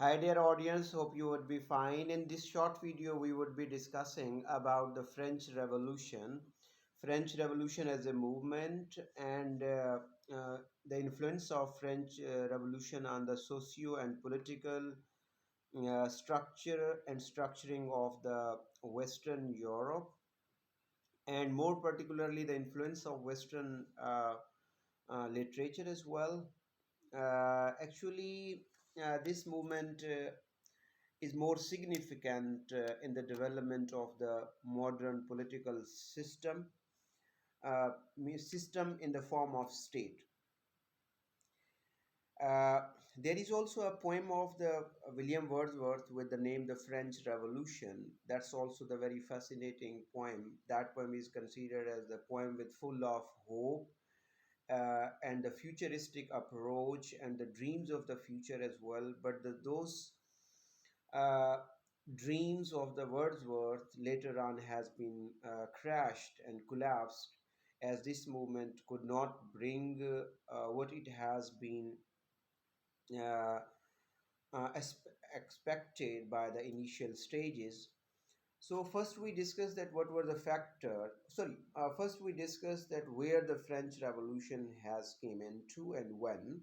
Hi dear audience, hope you would be fine. In this short video, we would be discussing about the French Revolution. French Revolution as a movement and the influence of French Revolution on the socio and political structure and structuring of the Western Europe, and more particularly the influence of Western literature as well. Actually, this movement is more significant in the development of the modern political system in the form of state. There is also a poem of the William Wordsworth with the name "The French Revolution." That's also the very fascinating poem. That poem is considered as the poem with full of hope and the futuristic approach and the dreams of the future as well. But those uh, dreams of the Wordsworth later on has been crashed and collapsed as this movement could not bring what it has been uh, expected by the initial stages. So first we discussed that what were the factor. Sorry, first we discussed that where the French Revolution has came into and when.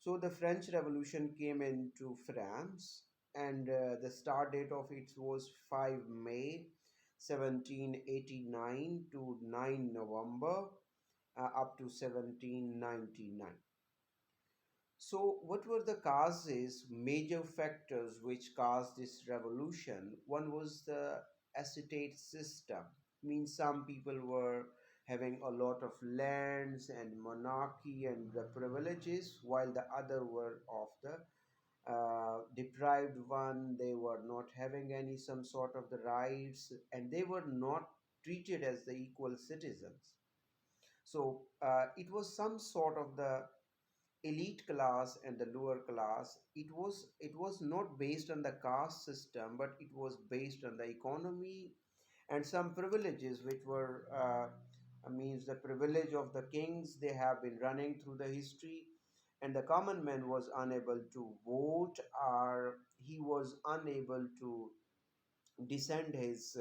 So the French Revolution came into France, and the start date of it was 5 May 1789 to 9 November up to 1799. So, what were the causes, major factors which caused this revolution? One was the acetate system. Means some people were having a lot of lands and monarchy and the privileges, while the other were of the deprived one. They were not having any some sort of the rights, and they were not treated as the equal citizens. So it was some sort of the elite class and the lower class. It was not based on the caste system, but it was based on the economy and some privileges which were means the privilege of the kings. They have been running through the history, and the common man was unable to vote, or he was unable to descend his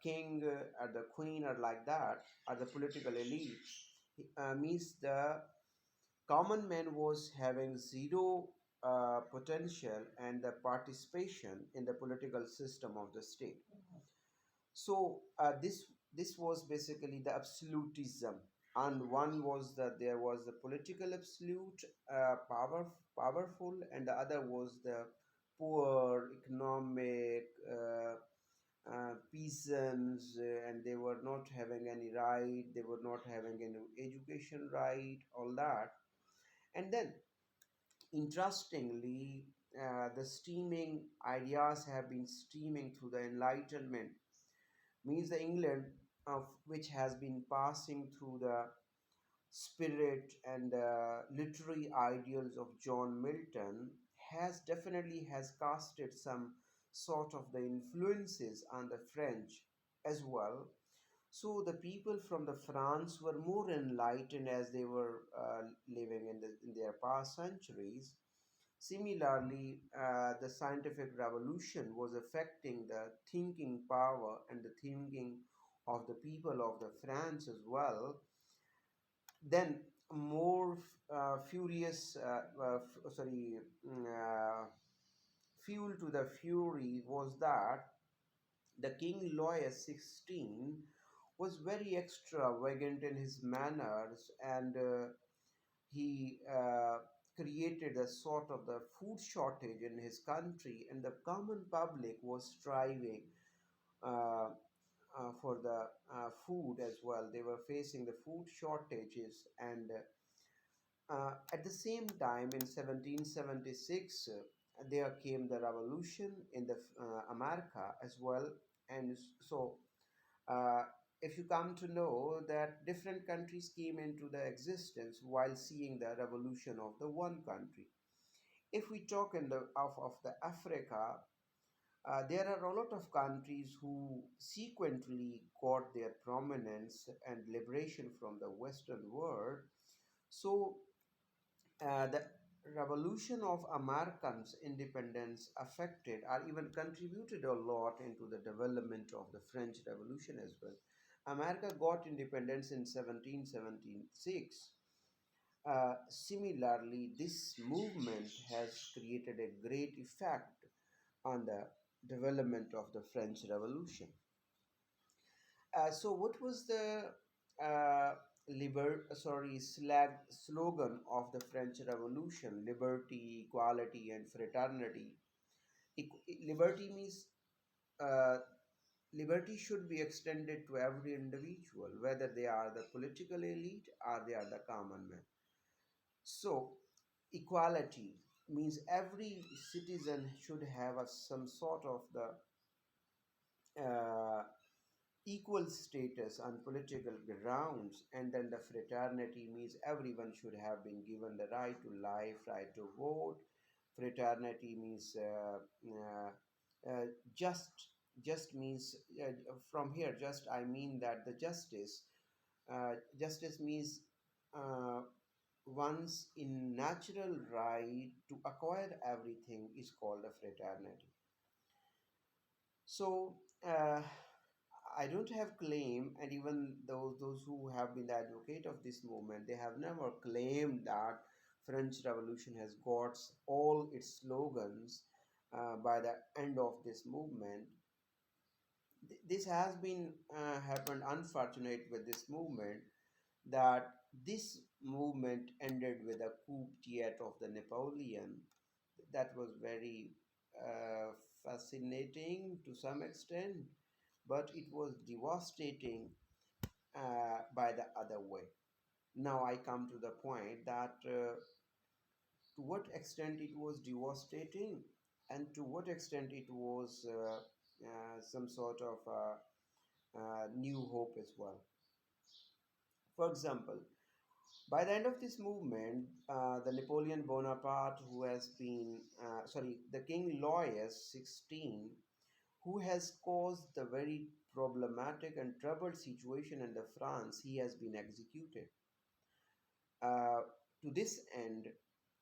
king or the queen or like that, or the political elite. Means the common man was having zero potential and the participation in the political system of the state. So this was basically the absolutism, and one was that there was the political absolute powerful, and the other was the poor economic peasants, and they were not having any right, they were not having any education right, all that. And then interestingly, the steaming ideas have been steaming through the Enlightenment. Means the England of which has been passing through the spirit and literary ideals of John Milton has definitely has casted some sort of the influences on the French as well. So the people from the France were more enlightened as they were living in their past centuries. Similarly, the scientific revolution was affecting the thinking power and the thinking of the people of the France as well. Then more furious, fuel to the fury was that the King Louis XVI was very extravagant in his manners, and he created a sort of the food shortage in his country, and the common public was striving uh, for the food as well. They were facing the food shortages, and at the same time, in 1776, there came the revolution in the America as well, and so uh, if you come to know that different countries came into the existence while seeing the revolution of the one country. If we talk in of the Africa, there are a lot of countries who sequentially got their prominence and liberation from the Western world. So the revolution of Americans' independence affected or even contributed a lot into the development of the French Revolution as well. America got independence in 1776. Similarly, this movement has created a great effect on the development of the French Revolution. So, what was the slogan of the French Revolution? Liberty, equality, and fraternity. Liberty means uh, liberty should be extended to every individual, whether they are the political elite or they are the common man. So, equality means every citizen should have some sort of the equal status on political grounds, and then the fraternity means everyone should have been given the right to life, right to vote. Fraternity means uh, just just means from here just I mean that the justice means uh, one's in natural right to acquire everything is called a fraternity. So I don't have claim, and even those who have been the advocate of this movement, they have never claimed that French Revolution has got all its slogans by the end of this movement. This has been happened unfortunate with this movement, that this movement ended with a coup d'etat of the Napoleon. That was very uh, fascinating to some extent, but it was devastating by the other way. Now I come to the point that to what extent it was devastating and to what extent it was some sort of new hope as well. For example, by the end of this movement, the Napoleon Bonaparte, who has been, the King Louis XVI, who has caused the very problematic and troubled situation in the France, he has been executed. Uh, to this end,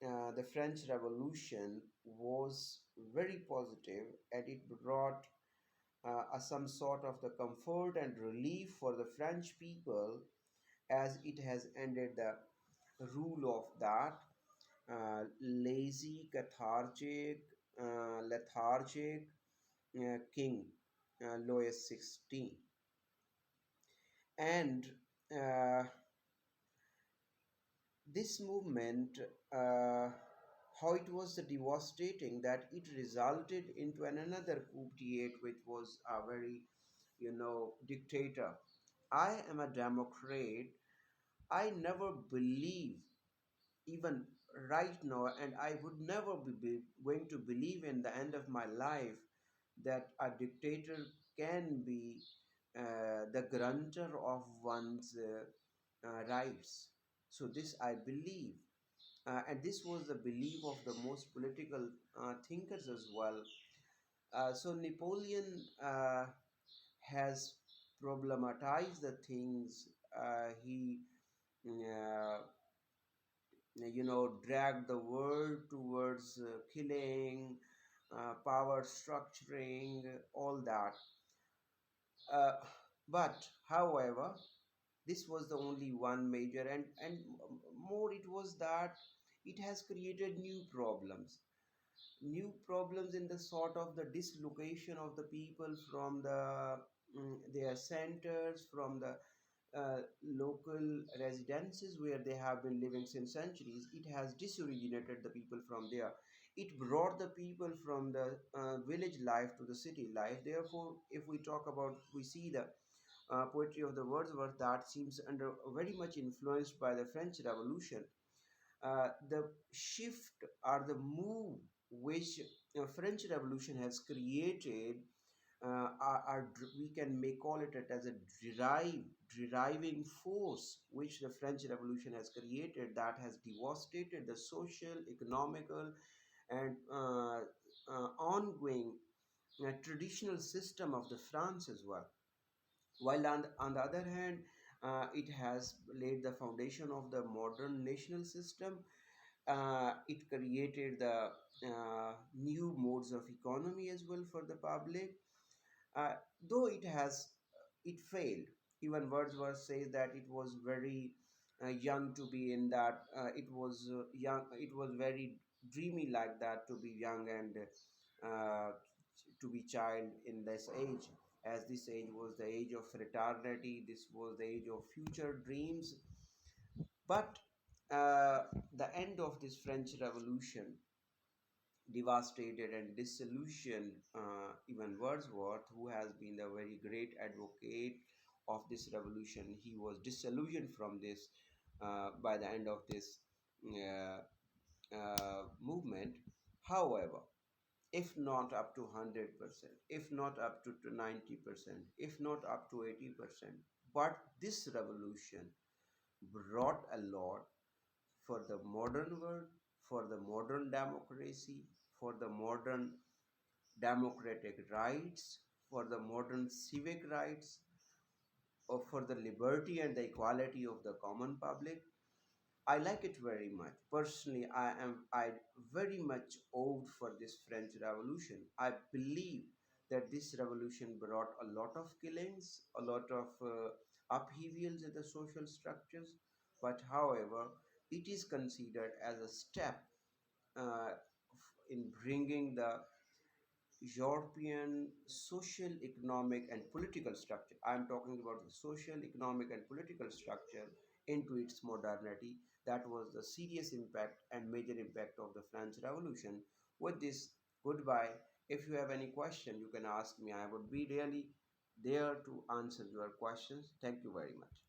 the French Revolution was very positive and it brought some sort of the comfort and relief for the French people, as it has ended the rule of that lazy, lethargic king, Louis XVI. And uh, this movement, how it was devastating that it resulted into another coup d'etat, which was a very, dictator. I am a Democrat. I never believe, even right now, and I would never going to believe in the end of my life that a dictator can be the grantor of one's rights. So this I believe, and this was the belief of the most political thinkers as well. So Napoleon has problematized the things. He uh, drag the world towards killing, power structuring, all that. Uh, but, however, this was the only one major, and more it was that it has created new problems in the sort of the dislocation of the people from their centers, from the local residences where they have been living since centuries. It has disoriginated the people from there. It brought the people from the village life to the city life. Therefore, if we talk about, we see the poetry of the Wordsworth that seems under very much influenced by the French Revolution. The shift or the move which French Revolution has created, we can may call it as a driving force which the French Revolution has created, that has devastated the social, economical, and ongoing traditional system of the France as well. While on the other hand, it has laid the foundation of the modern national system, It created the new modes of economy as well for the public. uh, though it failed. Even Wordsworth says that it was very young to be in that. It was young. It was very dreamy like that to be young and uh, to be child in this age. As this age was the age of fraternity, this was the age of future dreams. But the end of this French Revolution devastated and disillusioned even Wordsworth, who has been a very great advocate of this revolution. He was disillusioned from this by the end of this movement. However, if not up to 100%, if not up to 90%, if not up to 80%, but this revolution brought a lot for the modern world, for the modern democracy, for the modern democratic rights, for the modern civic rights, or for the liberty and the equality of the common public. I like it very much. Personally, I very much owed for this French Revolution. I believe that this revolution brought a lot of killings, a lot of upheavals in the social structures. But however, it is considered as a step uh, in bringing the European social, economic, and political structure. I am talking about the social, economic, and political structure into its modernity. That was the serious impact and major impact of the French Revolution. With this, goodbye. If you have any question, you can ask me. I would be really there to answer your questions. Thank you very much.